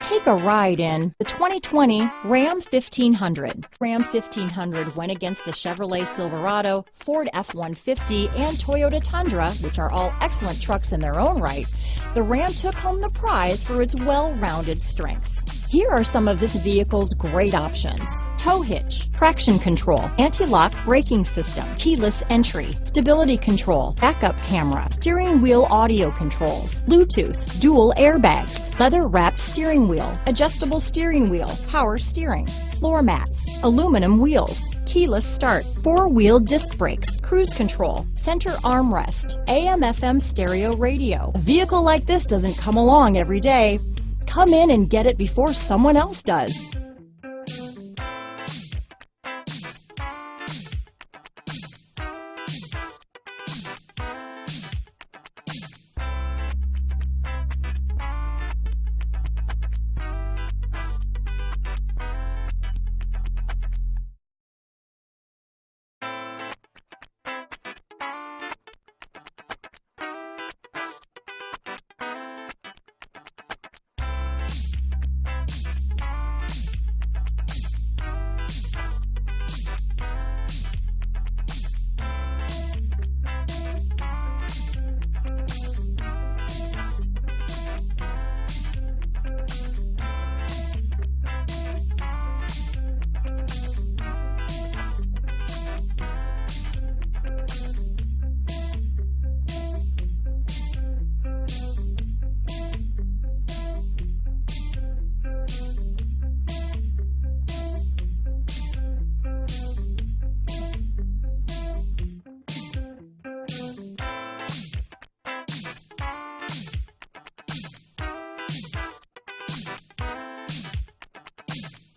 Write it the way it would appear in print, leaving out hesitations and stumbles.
Take a ride in the 2020 Ram 1500. Ram 1500 went against the Chevrolet Silverado, Ford F-150, and Toyota Tundra, which are all excellent trucks in their own right. The Ram took home the prize for its well-rounded strengths. Here are some of this vehicle's great options: tow hitch, traction control, anti-lock braking system, keyless entry, stability control, backup camera, steering wheel audio controls, Bluetooth, dual airbags, leather-wrapped steering wheel, adjustable steering wheel, power steering, floor mats, aluminum wheels, keyless start, four-wheel disc brakes, cruise control, center armrest, AM/FM stereo radio. A vehicle like this doesn't come along every day. Come in and get it before someone else does.